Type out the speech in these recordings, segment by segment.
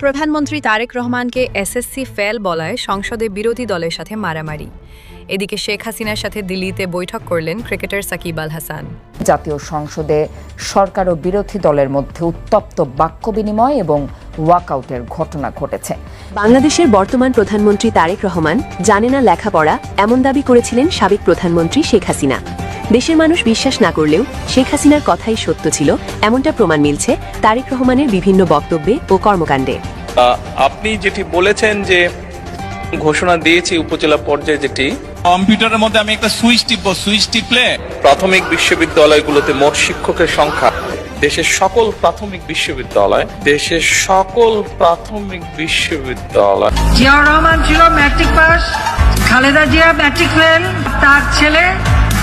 প্রধানমন্ত্রী তারেক রহমানকে SSC fail বলায় সংসদে বিরোধী দলের সাথে মারামারি। এদিকে শেখ হাসিনার সাথে দিল্লিতে বৈঠক করলেন ক্রিকেটার সাকিব আল হাসান। জাতীয় সংসদে সরকার ও বিরোধী দলের মধ্যে উত্তপ্ত বাক্য বিনিময় এবং ওয়াকআউটের ঘটনা ঘটেছে। বাংলাদেশের বর্তমান প্রধানমন্ত্রী তারেক রহমান জানে না লেখাপড়া, এমন দাবি করেছিলেন সাবেক প্রধানমন্ত্রী শেখ হাসিনা। দেশের মানুষ বিশ্বাস না করলেও শেখ হাসিনার কথাই সত্য ছিল, এমনটা প্রমাণ মিলছে তারেক রহমানের বিভিন্ন বক্তব্যে ও কর্মকাণ্ডে। আপনি যেটি বলেছেন যে ঘোষণা দিয়েছি উপজেলা পর্যায়ে, যেটি কম্পিউটারের মধ্যে আমি একটা সুইচ টিপলে প্রাথমিক বিশ্ববিদ্যালয়গুলোতে মোট শিক্ষকের সংখ্যা দেশের সকল প্রাথমিক বিশ্ববিদ্যালয় জিয়াউর রহমান ছিল matric pass, Khaleda Zia matric fail, তার ছেলে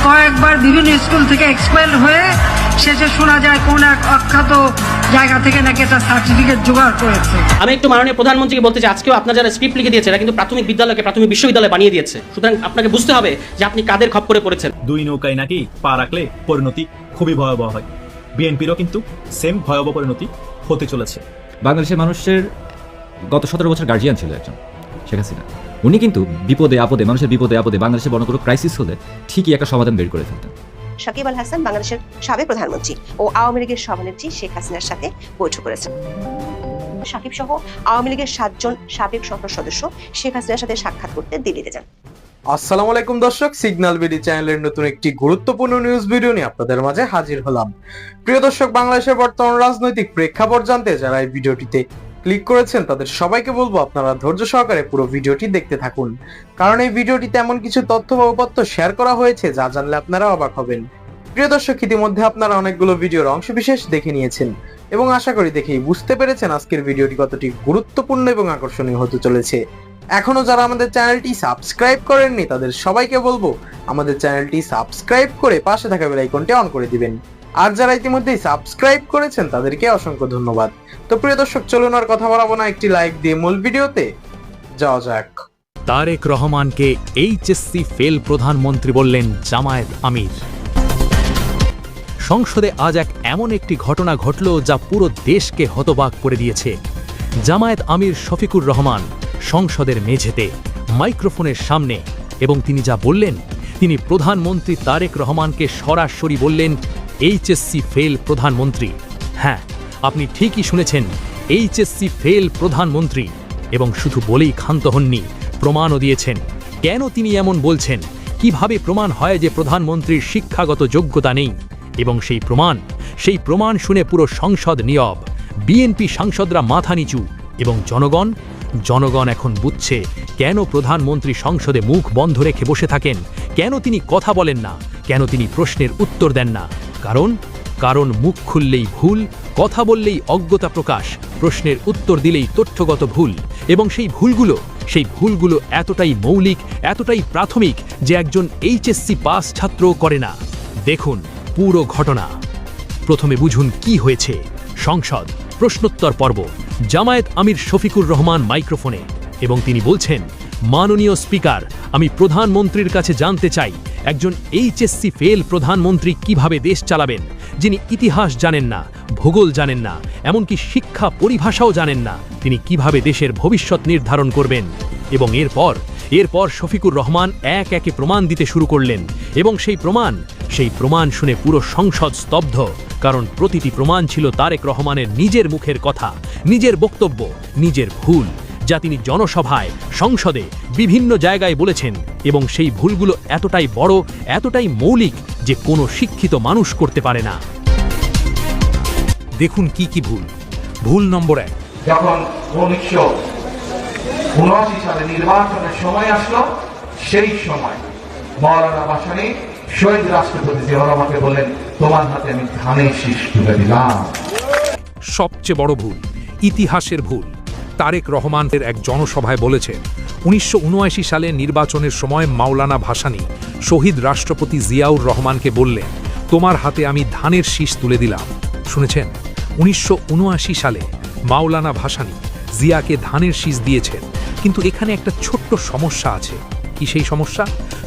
কয়েকবার বিভিন্ন স্কুল থেকে এক্সপেল হয়ে শেষে শোনা যায় কোন এক অখ্যাত জায়গা থেকে নাকি একটা সার্টিফিকেট জোগাড় করেছে। আমি একটু মাননীয় প্রধানমন্ত্রীকে বলতে চাই, আজকেও আপনার যারা স্ক্রিপ্ট লিখে দিয়েছে এরা কিন্তু প্রাথমিক বিদ্যালয়কে প্রাথমিক বিশ্ববিদ্যালয় বানিয়ে দিয়েছে। সুতরাং আপনাকে বুঝতে হবে যে আপনি কাদের খপ্পরে পড়েছেন। দুই নৌকায় নাকি পা রাখলে পরিণতি খুবই ভয়াবহ হয়। বিএনপিরও কিন্তু সেম ভয়াবহ পরিণতি হতে চলেছে। বাংলাদেশের মানুষের গত 17 বছর গার্জিয়ান ছিল একজন শেখ হাসিনা। উনি কিন্তু বিপদে আপদে, মানুষের বিপদে আপদে, বাংলাদেশের বড় কোনো ক্রাইসিস হলে ঠিকই একটা সমাধান বের করে ফেলতেন। সাকিব আল হাসান বাংলাদেশের সাবেক প্রধানমন্ত্রী ও আওয়ামী লীগের সভানেত্রী শেখ হাসিনার সাথে বৈঠক করেছেন। সাকিব সহ আওয়ামী লীগের 7 জন সাবেক সংসদ সদস্য শেখ হাসিনার সাথে সাক্ষাৎ করতে দিল্লিতে যান। আসসালামু আলাইকুম দর্শক, সিগন্যাল বিডি চ্যানেলের নতুন একটি গুরুত্বপূর্ণ নিউজ ভিডিও নিয়ে আপনাদের মাঝে হাজির হলাম। প্রিয় দর্শক, বাংলাদেশের বর্তমান রাজনৈতিক প্রেক্ষাপট জানতে যারা এই ভিডিওটিতে ক্লিক করেছেন তাদের সবাইকে বলবো আপনারা ধৈর্য সহকারে পুরো ভিডিওটি দেখতে থাকুন, কারণ এই ভিডিওটিতে এমন কিছু তথ্য বা উপাত্ত শেয়ার করা হয়েছে যা জানলে আপনারা অবাক হবেন। প্রিয় দর্শক, ইতিমধ্যে আপনারা অনেকগুলো ভিডিওর অংশবিশেষ দেখে নিয়েছেন এবং আশা করি দেখেই বুঝতে পেরেছেন আজকের ভিডিওটি কতটি গুরুত্বপূর্ণ এবং আকর্ষণীয় হতে চলেছে। এখনো যারা আমাদের চ্যানেলটি সাবস্ক্রাইব করেননি তাদের সবাইকে বলবো আমাদের চ্যানেলটি সাবস্ক্রাইব করে পাশে থাকা বেল আইকনটি অন করে দিবেন, আর যারা ইতিমধ্যেই সাবস্ক্রাইব করেছেন তাদেরকে অসংখ্য ধন্যবাদ। তো প্রিয় দর্শক, চলুন আর কথা বাড়াবো না, একটি লাইক দিয়ে মূল ভিডিওতে যাওয়া যাক। তারেক রহমানকে এইচএসসি ফেল প্রধানমন্ত্রী বললেন জামায়াত আমির। সংসদে আজ এমন একটি ঘটনা ঘটল যা পুরো দেশকে হতবাক করে দিয়েছে। জামায়াত আমির শফিকুর রহমান সংসদের মেঝেতে মাইক্রোফোনের সামনে, এবং তিনি যা বললেন, তিনি প্রধানমন্ত্রী তারেক রহমানকে সরাসরি বললেন এইচএসসি ফেল প্রধানমন্ত্রী। হ্যাঁ, আপনি ঠিকই শুনেছেন, এইচএসসি ফেল প্রধানমন্ত্রী। এবং শুধু বলেই ক্ষান্ত হননি, প্রমাণও দিয়েছেন। কেন তিনি এমন বলছেন, কিভাবে প্রমাণ হয় যে প্রধানমন্ত্রীর শিক্ষাগত যোগ্যতা নেই, এবং সেই প্রমাণ শুনে পুরো সংসদ নীরব। বিএনপি সাংসদরা মাথা নিচু, এবং জনগণ এখন বুঝছে কেন প্রধানমন্ত্রী সংসদে মুখ বন্ধ রেখে বসে থাকেন, কেন তিনি কথা বলেন না, কেন তিনি প্রশ্নের উত্তর দেন না। কারণ মুখ খুললেই ভুল, কথা বললেই অজ্ঞতা প্রকাশ, প্রশ্নের উত্তর দিলেই তথ্যগত ভুল, এবং সেই ভুলগুলো এতটাই মৌলিক, এতটাই প্রাথমিক যে একজন এইচএসসি পাস ছাত্রও করে না। দেখুন পুরো ঘটনা। প্রথমে বুঝুন কি হয়েছে। সংসদ প্রশ্নোত্তর পর্ব। জামায়াত আমির শফিকুর রহমান মাইক্রোফোনে, এবং তিনি বলছেন, মাননীয় স্পিকার, আমি প্রধানমন্ত্রীর কাছে জানতে চাই, একজন এইচএসসি ফেল প্রধানমন্ত্রী কিভাবে দেশ চালাবেন, যিনি ইতিহাস জানেন না, ভূগোল জানেন না, এমনকি শিক্ষা পরিভাষাও জানেন না, তিনি কিভাবে দেশের ভবিষ্যৎ নির্ধারণ করবেন। এবং এরপর শফিকুর রহমান এক একে প্রমাণ দিতে শুরু করলেন, এবং সেই প্রমাণ শুনে পুরো সংসদ স্তব্ধ, কারণ প্রতিটি প্রমাণ ছিল তারেক রহমানের নিজের মুখের কথা, নিজের বক্তব্য, নিজের ভুল, যা তিনি জনসভায়, সংসদে, বিভিন্ন জায়গায় বলেছেন। এবং সেই ভুলগুলো এতটাই বড়, এতটাই মৌলিক যে কোনো শিক্ষিত মানুষ করতে পারে না। দেখুন কি কি ভুল। ভুল নম্বর 1, যখন 1979 সালে নির্বাচনের সময় আসলো, সেই সময় মাওলানা ভাসানী শহীদ রাষ্ট্রপতি জিয়াউর রহমানকে বললেন, তোমার হাতে আমি ধানের শীষ তুলে দিলাম। সবচেয়ে বড় ভুল, ইতিহাসের ভুল। তারেক রহমানের এক জনসভায় বলেছেন, 1979 সালে নির্বাচনের সময় মাওলানা ভাসানী শহীদ রাষ্ট্রপতি জিয়াউর রহমানকে বললেন, তোমার হাতে আমি ধানের শীষ তুলে দিলাম। শুনেছেন, 1979 সালে মাওলানা ভাসানী জিয়াকে ধানের শীষ দিয়েছেন। কিন্তু এখানে একটা ছোট্ট সমস্যা আছে। কি সেই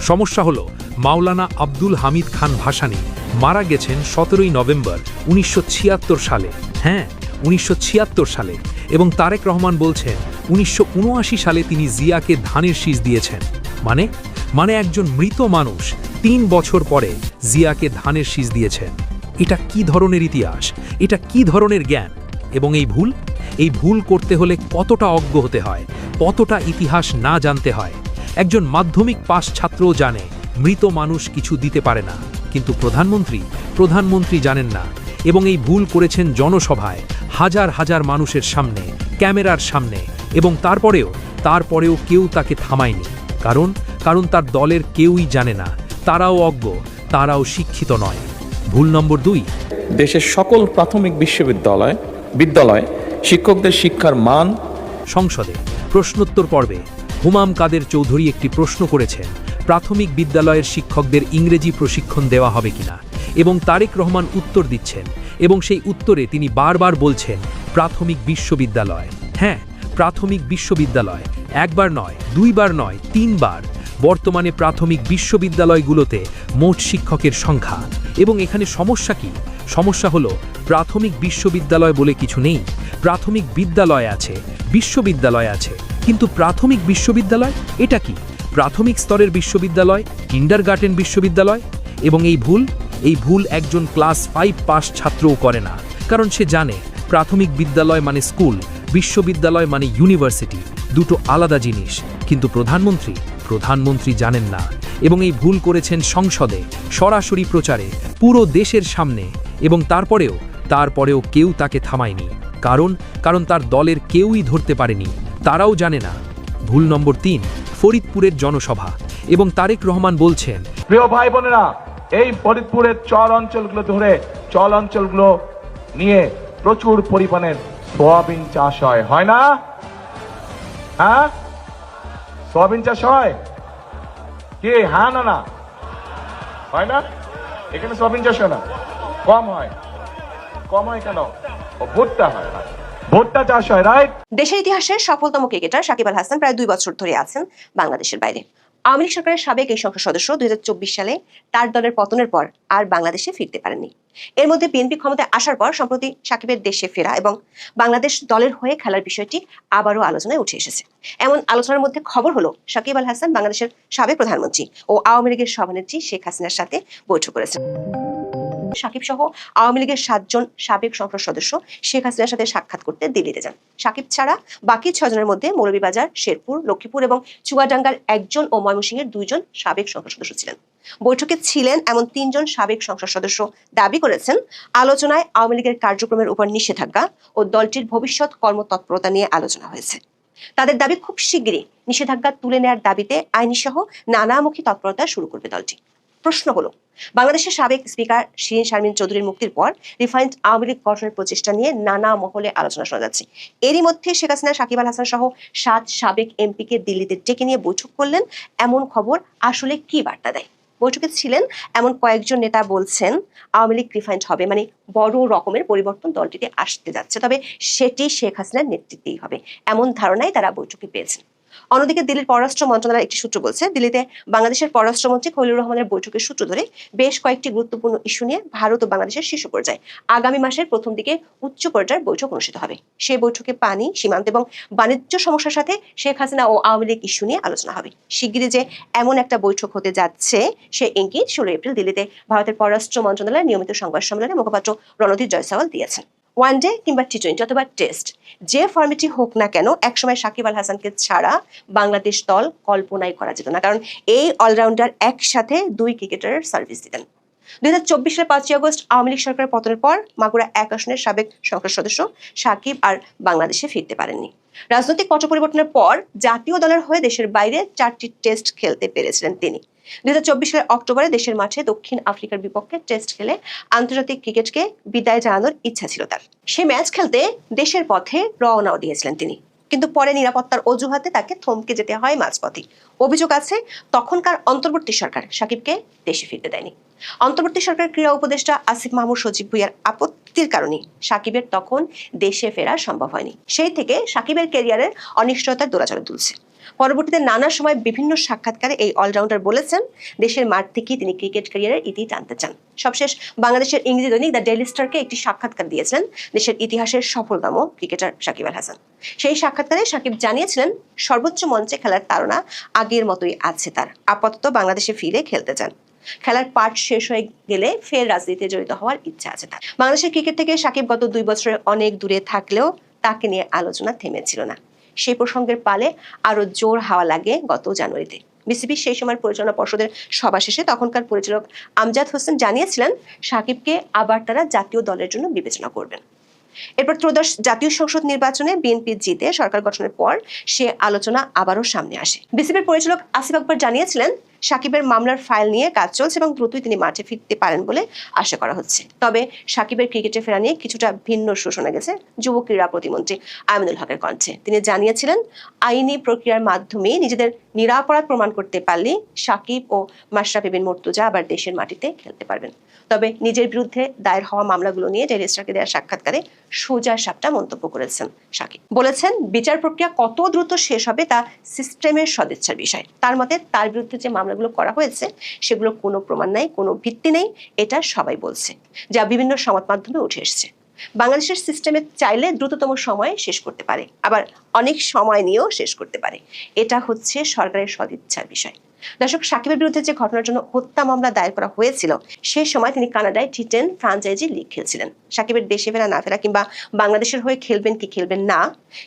সমস্যা হলো, মাওলানা আব্দুল হামিদ খান ভাসানী মারা গেছেন 17 নভেম্বর 1976 সালে। হ্যাঁ, 1976 সালে। এবং তারেক রহমান বলছেন 1979 সালে তিনি জিয়াকে ধানের শীষ দিয়েছেন। মানে একজন মৃত মানুষ 3 বছর পরে জিয়াকে ধানের শীষ দিয়েছেন। এটা কি ধরনের ইতিহাস, এটা কি ধরনের জ্ঞান? এবং এই ভুল করতে হলে কতটা অজ্ঞ হতে হয়, কতটা ইতিহাস না জানতে হয়। একজন মাধ্যমিক পাস ছাত্রও জানে মৃত মানুষ কিছু দিতে পারে না, কিন্তু প্রধানমন্ত্রী জানেন না। এবং এই ভুল করেছেন জনসভায়, হাজার হাজার মানুষের সামনে, ক্যামেরার সামনে, এবং তারপরেও কেউ তাকে থামায়নি। কারণ তার দলের কেউই জানে না, তারাও অজ্ঞ, তারাও শিক্ষিত নয়। ভুল নম্বর 2, দেশের সকল প্রাথমিক বিদ্যালয় শিক্ষকদের শিক্ষার মান। সংসদে প্রশ্নোত্তর পর্বে হুমাম কাদের চৌধুরী একটি প্রশ্ন করেছেন, প্রাথমিক বিদ্যালয়ের শিক্ষকদের ইংরেজি প্রশিক্ষণ দেওয়া হবে কিনা, এবং তারেক রহমান উত্তর দিচ্ছেন, এবং সেই উত্তরে তিনি বারবার বলছেন প্রাথমিক বিশ্ববিদ্যালয়। হ্যাঁ, প্রাথমিক বিশ্ববিদ্যালয়, একবার নয়, 2 বার নয়, 3 বার। বর্তমানে প্রাথমিক বিশ্ববিদ্যালয়গুলোতে মোট শিক্ষকের সংখ্যা। এবং এখানে সমস্যা কি? সমস্যা হলো প্রাথমিক বিশ্ববিদ্যালয় বলে কিছু নেই। প্রাথমিক বিদ্যালয় আছে, বিশ্ববিদ্যালয় আছে, কিন্তু প্রাথমিক বিশ্ববিদ্যালয় এটা কি? প্রাথমিক স্তরের বিশ্ববিদ্যালয়, কিন্ডারগার্টেন বিশ্ববিদ্যালয়। এবং এই ভুল একজন ক্লাস 5 পাস ছাত্রও করে না, কারণ সে জানে প্রাথমিক বিদ্যালয় মানে স্কুল, বিশ্ববিদ্যালয় মানে ইউনিভার্সিটি, দুটো আলাদা জিনিস। কিন্তু প্রধানমন্ত্রী জানেন না, এবং এই ভুল করেছেন সংসদে, সরাসরি প্রচারে, পুরো দেশের সামনে। এবং তারপরেও কেউ তাকে থামায়নি, কারণ তার দলের কেউই ধরতে পারেনি, তারাও জানে না। ভুল নম্বর 3, ফরিদপুরের জনসভা, এবং তারেক রহমান বলছেন, প্রিয় ভাই বোনেরা, এই ফরিদপুরের চর অঞ্চলগুলো নিয়ে প্রচুর পরিমাণের সোয়াবিন চাষ হয় না? হ্যাঁ, সোয়াবিন চাষ হয় কি? হ্যাঁ না হয় না? এখানে সোয়াবিন চাষ হয় না, কম হয় কেন? ভুট্টা চাষ হয়, রাইট? দেশের ইতিহাসের সফলতম ক্রিকেটার সাকিব আল হাসান প্রায় 2 বছর ধরে আছেন বাংলাদেশের বাইরে। আওয়ামী লীগ সরকারের সাবেক এই সংসদ সদস্য 2024 সালে তার দলের পতনের পর আর বাংলাদেশে ফিরতে পারেননি। এর মধ্যে বিএনপি ক্ষমতায় আসার পর সম্প্রতি সাকিবের দেশে ফেরা এবং বাংলাদেশ দলের হয়ে খেলার বিষয়টি আবারও আলোচনায় উঠে এসেছে। এমন আলোচনার মধ্যে খবর হলো সাকিব আল হাসান বাংলাদেশের সাবেক প্রধানমন্ত্রী ও আওয়ামী লীগের সভানেত্রী শেখ হাসিনার সাথে বৈঠক করেছেন। সাকিব সহ আওয়ামী লীগের 7 জন সাবেক সংসদ সদস্য শেখ হাসিনার সাথে সাক্ষাৎ করতে দিল্লিতে যান। সাকিব ছাড়া বাকি 6 জনের মধ্যে মৌলভীবাজার, শেরপুর, লক্ষ্মীপুর এবং চুয়াডাঙ্গার 1 জন ও ময়মনসিংহের 2 জন সাবেক সংসদ সদস্য ছিলেন। বৈঠকে ছিলেন এমন 3 জন সাবেক সংসদ সদস্য দাবি করেছেন আলোচনায় আওয়ামী লীগের কার্যক্রমের উপর নিষেধাজ্ঞা ও দলটির ভবিষ্যৎ কর্মতৎপরতা নিয়ে আলোচনা হয়েছে। তাদের দাবি খুব শিগগিরই নিষেধাজ্ঞা তুলে নেওয়ার দাবিতে আইনি সহ নানামুখী তৎপরতা শুরু করবে দলটি। প্রশ্ন হলো, বাংলাদেশের সাবেক স্পিকার শিরিন শারমিন চৌধুরীর মুক্তির পর রিফাইন্ড আওয়ামী লীগ গঠনের প্রচেষ্টা নিয়ে নানা মহলে আলোচনা শোনা যাচ্ছে। এরই মধ্যে শেখ হাসিনা সাকিব আল হাসান সহ 7 সাবেক এমপিকে দিল্লিতে ডেকে নিয়ে বৈঠক করলেন। এমন খবর আসলে কি বার্তা দেয়? বৈঠকে ছিলেন এমন কয়েকজন নেতা বলছেন আওয়ামী লীগ রিফাইন্ড হবে, মানে বড় রকমের পরিবর্তন দলটিতে আসতে যাচ্ছে, তবে সেটি শেখ হাসিনার নেতৃত্বেই হবে, এমন ধারণাই তারা বৈঠকে পেয়েছেন। অন্যদিকে দিল্লির পররাষ্ট্র মন্ত্রণালয়ের একটি সূত্র বলছে, দিল্লিতে বাংলাদেশের পররাষ্ট্রমন্ত্রী খলিলুর রহমানের বৈঠকের সূত্র ধরে বেশ কয়েকটি গুরুত্বপূর্ণ ইস্যু নিয়ে ভারত ও বাংলাদেশের শীর্ষ পর্যায়ে আগামী মাসের প্রথম দিকে উচ্চ পর্যায়ের বৈঠক অনুষ্ঠিত হবে। সেই বৈঠকে পানি, সীমান্ত এবং বাণিজ্য সমস্যার সাথে শেখ হাসিনা ও আওয়ামী লীগ ইস্যু নিয়ে আলোচনা হবে। শিগগিরই যে এমন একটা বৈঠক হতে যাচ্ছে সে ইঙ্গিত 16 এপ্রিল দিল্লিতে ভারতের পররাষ্ট্র মন্ত্রণালয়ের নিয়মিত সংবাদ সম্মেলনে মুখপাত্র রণদীপ জয়সওয়াল দিয়েছেন। ওয়ানডে কিংবা টি20 অথবা টেস্ট, যে ফরম্যাটই হোক না কেন, একসময় সাকিব আল হাসানকে ছাড়া বাংলাদেশ দল কল্পনাই করা যেত না, কারণ এই অলরাউন্ডার একসাথে 2 ক্রিকেটারের সার্ভিস দিতেন। 2024 সালের 5 আগস্ট আওয়ামী লীগ সরকারের পতনের পর মাগুরা 1 আসনের সাবেক সংসদ সদস্য সাকিব আর বাংলাদেশে ফিরতে পারেননি। রাজনৈতিক পট পরিবর্তনের পর জাতীয় দলের হয়ে দেশের বাইরে 4টি টেস্ট খেলতে পেরেছিলেন তিনি। 2024 সালের অক্টোবরে দেশের মাঠে দক্ষিণ আফ্রিকার বিপক্ষে টেস্ট খেলে আন্তর্জাতিক ক্রিকেটকে বিদায় জানানোর ইচ্ছা ছিল তার। সে ম্যাচ খেলতে দেশের পথে রওনাও দিয়েছিলেন তিনি, কিন্তু পরে নিরাপত্তার অজুহাতে তাকে থমকে যেতে হয় মাঝপথে। অভিযোগ আছে তখনকার অন্তর্বর্তী সরকার সাকিবকে দেশে ফিরতে দেয়নি। অন্তর্বর্তী সরকারের ক্রীড়া উপদেষ্টা আসিফ মাহমুদ সজীব ভুঁইয়ার আপত্তির কারণে সাকিবের তখন দেশে ফেরা সম্ভব হয়নি। সেই থেকে সাকিবের ক্যারিয়ারের অনিশ্চয়তার দোলাচলে তুলছে। পরবর্তীতে নানা সময় বিভিন্ন সাক্ষাৎকারে এই অলরাউন্ডার বলেছেন দেশের মাঠ থেকেই তিনি ক্রিকেট ক্যারিয়ারের ইতি টানতে চান। সবশেষ বাংলাদেশের ইংরেজি দৈনিক দ্য ডেইলি স্টারকে একটি সাক্ষাৎকার দিয়েছিলেন দেশের ইতিহাসের সফলতম ক্রিকেটার সাকিব আল হাসান। সেই সাক্ষাৎকারে সাকিব জানিয়েছিলেন সর্বোচ্চ মঞ্চে খেলার তাড়না আগের মতোই আছে তার, আপাতত বাংলাদেশে ফিরে খেলতে চান। খেলার পাঠ শেষ হয়ে গেলে ফের রাজনীতিতে জড়িত হওয়ার ইচ্ছা আছে তার। বাংলাদেশের ক্রিকেট থেকে সাকিব গত 2 বছরে অনেক দূরে থাকলেও তাকে নিয়ে আলোচনা থেমেছিল না। সেই প্রসঙ্গের পালে আরো জোর হাওয়া লাগে গত জানুয়ারিতে। বিসিবি সেই সময়ের পরিচালনা পর্ষদের সভা শেষে তখনকার পরিচালক আমজাদ হোসেন জানিয়েছিলেন সাকিবকে আবার তারা জাতীয় দলের জন্য বিবেচনা করবেন। এরপর ত্রয়োদশ জাতীয় সংসদ নির্বাচনে বিএনপি জিতে সরকার গঠনের পর সে আলোচনা আবারও সামনে আসে। বিসিবির পরিচালক আসিফ আকবর জানিয়েছিলেন সাকিবের মামলার ফাইল নিয়ে কাজ চলছে এবং দ্রুতই তিনি মাঠে ফিরতে পারেন বলে আশা করা হচ্ছে। তবে সাকিবের ক্রিকেটে ফেরা নিয়ে কিছুটা ভিন্ন সুর শোনা গেছে যুব ক্রীড়া প্রতিমন্ত্রী আমিনুল হকের কণ্ঠে। তিনি জানিয়েছিলেন আইনি প্রক্রিয়ার মাধ্যমে নিজেদের নিরাপরাধ প্রমাণ করতে পারলে সাকিব ও মাশরাফি বিন মুর্তজা আবার দেশের মাটিতে খেলতে পারবেন। তবে নিজের বিরুদ্ধে দায়ের হওয়া মামলাগুলো নিয়ে ডেইলি স্টারকে দেওয়া সাক্ষাৎকারে সোজা সাপটা মন্তব্য করেছেন সাকিব। বলেছেন বিচার প্রক্রিয়া কত দ্রুত শেষ হবে তা সিস্টেমের সদিচ্ছার বিষয়। তার মতে তার বিরুদ্ধে যে মামলাগুলো করা হয়েছে সেগুলো কোনো প্রমাণ নাই, কোনো ভিত্তি নেই, এটা সবাই বলছে, যা বিভিন্ন সংবাদ মাধ্যমে উঠে এসেছে। বাংলাদেশের সিস্টেমে চাইলে দ্রুততম সময়ে শেষ করতে পারে, আবার অনেক সময় নিয়েও শেষ করতে পারে। এটা হচ্ছে সরকারের সদিচ্ছার বিষয়। দর্শক, সাকিবের বিরুদ্ধে যে ঘটনার জন্য হত্যা মামলা দায়ের করা হয়েছিল সেই সময় তিনি কানাডায় টি10 ফ্রাঞ্চাইজি লিগ খেলছিলেন। সাকিবের দেশে ফেরা না ফেরা কিংবা বাংলাদেশের হয়ে খেলবেন কি খেলবেন না,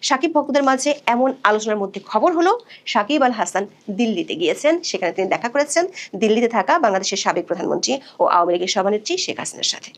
সাকিব ভক্তদের মাঝে এমন আলোচনার মধ্যে খবর হলো সাকিব আল হাসান দিল্লিতে গিয়েছেন। সেখানে তিনি দেখা করেছেন দিল্লিতে থাকা বাংলাদেশের সাবেক প্রধানমন্ত্রী ও আওয়ামী লীগের সভানেত্রী শেখ হাসিনার সাথে।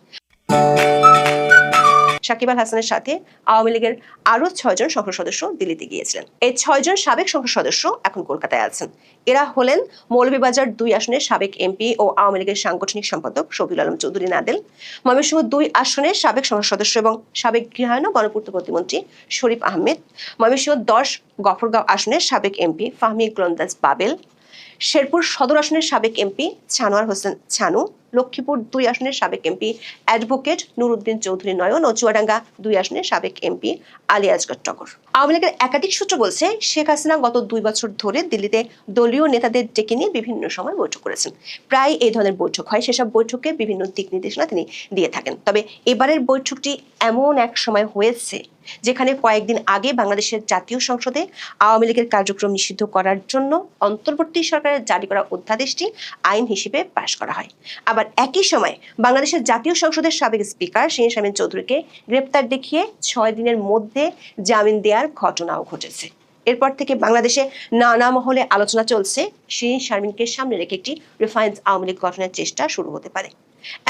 সাকিব আল হাসানের সাথে আওয়ামী লীগের আরো 6 জন সংসদ সদস্য দিল্লিতে গিয়েছিলেন। এই 6 জন সাবেক সংসদ সদস্য এখন কলকাতায় আছেন। এরা হলেন মৌলভীবাজার 2 আসনের সাবেক এমপি ও আওয়ামী লীগের সাংগঠনিক সম্পাদক শফিউল আলম চৌধুরী নাদেল, ময়মনসিংহ 2 আসনের সাবেক সংসদ সদস্য এবং সাবেক গৃহায়ন ও গণপূর্ত প্রতিমন্ত্রী শরীফ আহমেদ, ময়মনসিংহ 10 গফরগাঁও আসনের সাবেক এমপি ফাহমি গোলন্দাজ বাবেল, শেরপুর সদর আসনের সাবেক এমপি ছানোয়ার হোসেন ছানু, লক্ষ্মীপুর 2 আসনের সাবেক এমপি অ্যাডভোকেট নুরুদ্দিন চৌধুরী নয়ন ও চুয়াডাঙ্গা 2 আসনের সাবেক এমপি আলী আসগর টগর। আওয়ামী লীগের একাধিক সূত্র বলছে শেখ হাসিনা গত 2 বছর ধরে দিল্লিতে দলীয় নেতাদের ডেকে নিয়ে বিভিন্ন সময় বৈঠক করেছেন। প্রায় এই ধরনের বৈঠক হয়, সেসব বৈঠকে বিভিন্ন দিক নির্দেশনা তিনি দিয়ে থাকেন। তবে এবারের বৈঠকটি এমন এক সময় হয়েছে যেখানে কয়েকদিন আগে বাংলাদেশের জাতীয় সংসদে আওয়ামী লীগের কার্যক্রম নিষিদ্ধ করার জন্য অন্তর্বর্তী সরকারের জারি করা অধ্যাদেশটি আইন হিসেবে পাশ করা হয়। আবার একই সময় বাংলাদেশের জাতীয় সংসদের সাবেক স্পিকার শিরীন শারমিন চৌধুরীকে গ্রেপ্তার দেখিয়ে 6 দিনের মধ্যে জামিন দেওয়ার ঘটনাও ঘটেছে। এরপর থেকে বাংলাদেশে নানা মহলে আলোচনা চলছে শিরীন শারমিনকে সামনে রেখে একটি রিফাইন্ড আওয়ামী লীগ গঠনের চেষ্টা শুরু হতে পারে।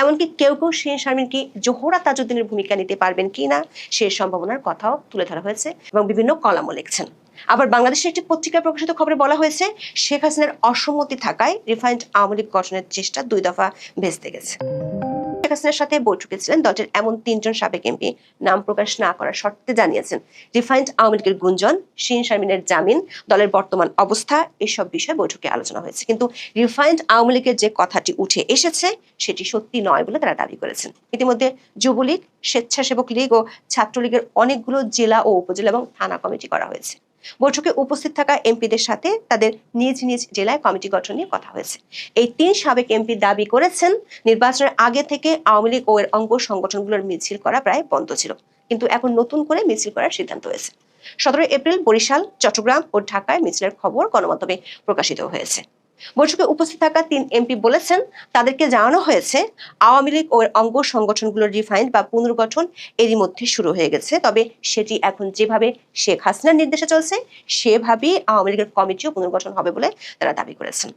এমনকি কেউ কেউ শিরীন শারমিনকে জোহরা তাজউদ্দিনের ভূমিকা নিতে পারবেন কিনা সে সম্ভাবনার কথাও তুলে ধরা হয়েছে এবং বিভিন্ন কলামও লিখছেন। আবার বাংলাদেশের একটি পত্রিকায় প্রকাশিত খবরে বলা হয়েছে শেখ হাসিনার অসম্মতি থাকায় রিফাইন্ড আওয়ামী লীগ গঠনের চেষ্টা 2 দফা ভেস্তে গেছে। শেখ হাসিনার সাথে বৈঠকে ছিলেন দলটির এমন 3 জন সাবেক এমপি নাম প্রকাশ না করার শর্তে জানিয়েছেন রিফাইন্ড আওয়ামী লীগের গুঞ্জন, শিরীন শারমিনের জামিন, দলের বর্তমান অবস্থা, এসব বিষয়ে বৈঠকে আলোচনা হয়েছে। কিন্তু রিফাইন্ড আওয়ামী লীগের যে কথাটি উঠে এসেছে সেটি সত্যি নয় বলে তারা দাবি করেছেন। ইতিমধ্যে যুবলীগ, স্বেচ্ছাসেবক লীগ ও ছাত্রলীগের অনেকগুলো জেলা ও উপজেলা এবং থানা কমিটি করা হয়েছে। বৈঠকে উপস্থিত থাকা এমপিদের সাথে তাদের নিজ নিজ জেলায় কমিটি গঠন নিয়ে কথা হয়েছে। এই 3 সাবেক এমপি দাবি করেছেন নির্বাচনের আগে থেকে আওয়ামী লীগ ও এর অঙ্গ সংগঠনগুলোর মিছিল করা প্রায় বন্ধ ছিল, কিন্তু এখন নতুন করে মিছিল করার সিদ্ধান্ত হয়েছে। 17 এপ্রিল বরিশাল, চট্টগ্রাম ও ঢাকায় মিছিলের খবর গণমাধ্যমে প্রকাশিত হয়েছে। বৈঠকে উপস্থিত থাকা 3 এমপি বলেছেন তাদেরকে জানানো হয়েছে আওয়ামী লীগ ও অঙ্গ সংগঠনগুলোর রিফাইন্ড বা পুনর্গঠন এরই মধ্যে শুরু হয়ে গেছে। তবে সেটি এখন যেভাবে শেখ হাসিনার নির্দেশে চলছে সেভাবেই আওয়ামী লীগের কমিটিও পুনর্গঠন হবে বলে তারা দাবি করেছেন।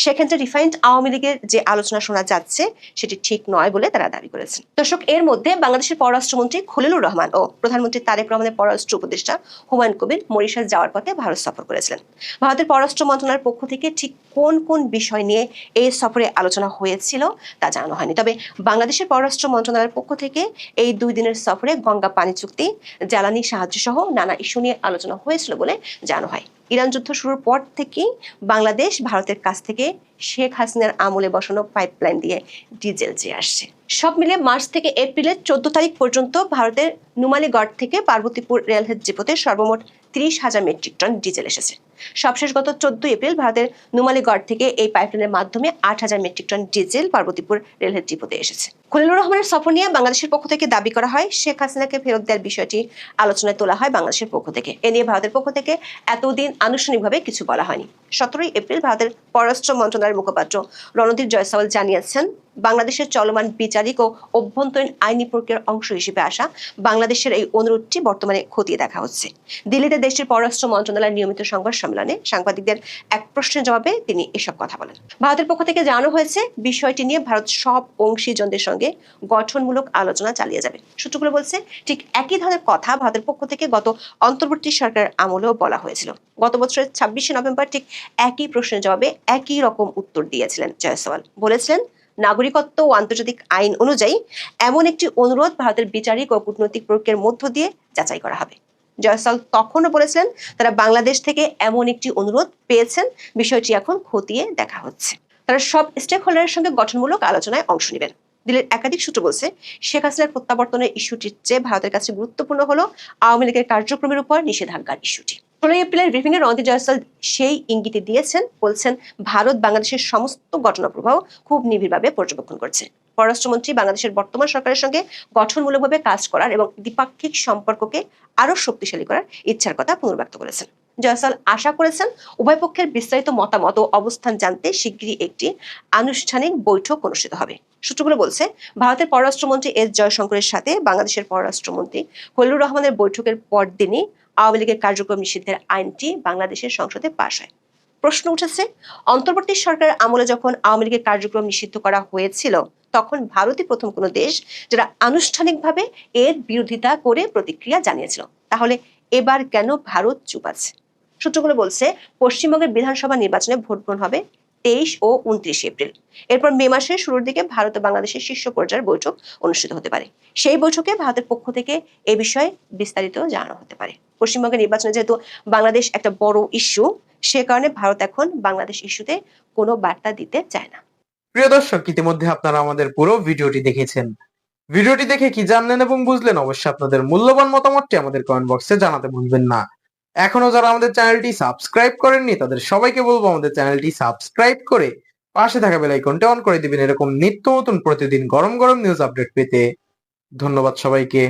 সেক্ষেত্রে রিফাইন্ড আওয়ামী লীগের যে আলোচনা শোনা যাচ্ছে সেটি ঠিক নয় বলে তারা দাবি করেছেন। দর্শক, এর মধ্যে বাংলাদেশের পররাষ্ট্রমন্ত্রী খলিলুর রহমান ও প্রধানমন্ত্রী তারেক রহমানের পররাষ্ট্র উপদেষ্টা হুমায়ুন কবির মরিশাস যাওয়ার পথে ভারত সফর করেছিলেন। ভারতের পররাষ্ট্র মন্ত্রণালয়ের পক্ষ থেকে ঠিক কোন কোন বিষয় নিয়ে এই সফরে আলোচনা হয়েছিল তা জানানো হয়নি। তবে বাংলাদেশের পররাষ্ট্র মন্ত্রণালয়ের পক্ষ থেকে এই 2 দিনের সফরে গঙ্গা পানি চুক্তি, জ্বালানি সাহায্য সহ নানা ইস্যু নিয়ে আলোচনা হয়েছিল বলে জানানো হয়। ইরান যুদ্ধ শুরুর পর থেকেই বাংলাদেশ ভারতের কাছ থেকে শেখ হাসিনার আমলে বসানো পাইপলাইন দিয়ে ডিজেল চেয়ে আসছে। সব মিলে মার্চ থেকে এপ্রিলের 14 তারিখ পর্যন্ত ভারতের নুমালীগড় থেকে পার্বতীপুর রেলহেড ডিপোতে সর্বমোট 30,000 মেট্রিক টন ডিজেল এসেছে। সবশেষ গত 14 এপ্রিল ভারতের নুমালীগড় থেকে এই পাইপলাইনের মাধ্যমে 8,000 metric ton diesel Parbatipur railhead ডিপোতে এসেছে। খলিলুর রহমানের সফর নিয়ে বাংলাদেশের পক্ষ থেকে দাবি করা হয় শেখ হাসিনাকে ফেরত দেওয়ার বিষয়টি আলোচনায় তোলা হয় বাংলাদেশের পক্ষ থেকে। এ নিয়ে ভারতের পক্ষ থেকে এতদিন আনুষ্ঠানিকভাবে কিছু বলা হয়নি। 17 এপ্রিল ভারতের পররাষ্ট্র মন্ত্রণালয়ের মুখপাত্র রণদীপ জয়সওয়াল জানিয়েছেন, বাংলাদেশের চলমান বিচারিক ও অভ্যন্তরীণ আইনি প্রক্রিয়ার অংশ হিসেবে আসা বাংলাদেশের এই অনুরোধটি বর্তমানে খতিয়ে দেখা হচ্ছে। দিল্লিতে দেশটির পররাষ্ট্র মন্ত্রণালয়ের নিয়মিত সংবাদ সম্মেলনে সাংবাদিকদের এক প্রশ্নের জবাবে তিনি এসব কথা বলেন। ভারতের পক্ষ থেকে জানানো হয়েছে, বিষয়টি নিয়ে ভারত সব অংশীজনদের সঙ্গে গঠনমূলক আলোচনা চালিয়ে যাবে। সূত্রগুলো বলছে, ঠিক একই ধরনের কথা ভারতের পক্ষ থেকে গত অন্তর্বর্তী সরকারের আমলেও বলা হয়েছিল। গত বছরের 26শে নভেম্বর ঠিক একই প্রশ্নের জবাবে একই রকম উত্তর দিয়েছিলেন জয়সওয়াল। বলেছিলেন, নাগরিকত্ব ও আন্তর্জাতিক আইন অনুযায়ী এমন একটি অনুরোধ ভারতের বিচারিক ও কূটনৈতিক প্রক্রিয়ার মধ্য দিয়ে যাচাই করা হবে। জয়সওয়াল তখনও বলেছিলেন, তারা বাংলাদেশ থেকে এমন একটি অনুরোধ পেয়েছেন, বিষয়টি এখন খতিয়ে দেখা হচ্ছে। তারা সব স্টেক হোল্ডারের সঙ্গে গঠনমূলক আলোচনায় অংশ নেবেন। দিল্লির একাধিক সূত্র বলছে, শেখ হাসিনার প্রত্যাবর্তনের ইস্যুটির চেয়ে ভারতের কাছে গুরুত্বপূর্ণ হলো আওয়ামী লীগের কার্যক্রমের উপর নিষেধাজ্ঞার ইস্যুটি। 16 এপ্রিলের ব্রিফিং এ রণদীপ জয়সওয়াল সেই ইঙ্গিতে দিয়েছেন, বলছেন ভারত বাংলাদেশের সমস্ত ঘটনা প্রবাহ খুব নিবিড়ভাবে পর্যবেক্ষণ করছে। পররাষ্ট্রমন্ত্রী বাংলাদেশের বর্তমান সরকারের সঙ্গে গঠনমূলকভাবে কাজ করার এবং দ্বিপাক্ষিক সম্পর্ককে আরো শক্তিশালী করার ইচ্ছার কথা পুনর্ব্যক্ত করেছেন। জয়সওয়াল আশা করেছেন, উভয় পক্ষের বিস্তারিত মতামত ও অবস্থান জানতে শিগগিরই একটি আনুষ্ঠানিক বৈঠক অনুষ্ঠিত হবে। সূত্রগুলো বলছে, ভারতের পররাষ্ট্রমন্ত্রী এস জয়শঙ্করের সাথে বাংলাদেশের পররাষ্ট্রমন্ত্রী খলিলুর রহমানের বৈঠকের পরদিনই আওয়ামী লীগের কার্যক্রম নিষিদ্ধের আইনটি বাংলাদেশের সংসদে পাশ হয়। প্রশ্ন উঠেছে, অন্তর্বর্তী সরকারের আমলে যখন আওয়ামী লীগের কার্যক্রম নিষিদ্ধ করা হয়েছিল, তখন ভারতই প্রথম কোনো দেশ যারা আনুষ্ঠানিকভাবে এর বিরোধিতা করে প্রতিক্রিয়া জানিয়েছিল। তাহলে এবার কেন ভারত চুপ আছে? সূত্রগুলো বলছে, পশ্চিমবঙ্গের বিধানসভা নির্বাচনে ভোট গ্রহণ হবে 23 ও 29 এপ্রিল। এরপর মে মাসের শুরুর দিকে ভারত ও বাংলাদেশের শীর্ষ পর্যায়ের বৈঠক অনুষ্ঠিত হতে পারে। সেই বৈঠকে ভারতের পক্ষ থেকে এ বিষয়ে বিস্তারিত জানানো হতে পারে। পশ্চিমবঙ্গের নির্বাচনে যেহেতু বাংলাদেশ একটা বড় ইস্যু, সে কারণে ভারত এখন বাংলাদেশ ইস্যুতে কোনো বার্তা দিতে চায় না। প্রিয় দর্শক, ইতিমধ্যে আপনারা আমাদের পুরো ভিডিওটি দেখেছেন। ভিডিওটি দেখে কি জানলেন এবং বুঝলেন, অবশ্যই আপনাদের মূল্যবান মতামতটি আমাদের কমেন্ট বক্সে জানাতে ভুলবেন না। এখনো যারা আমাদের চ্যানেলটি সাবস্ক্রাইব করেননি, তাদের সবাইকে বলবো আমাদের চ্যানেলটি সাবস্ক্রাইব করে পাশে থাকা বেল আইকনটি অন করে দিবেন এরকম নিত্য নতুন প্রতিদিন গরম গরম নিউজ আপডেট পেতে। ধন্যবাদ সবাইকে।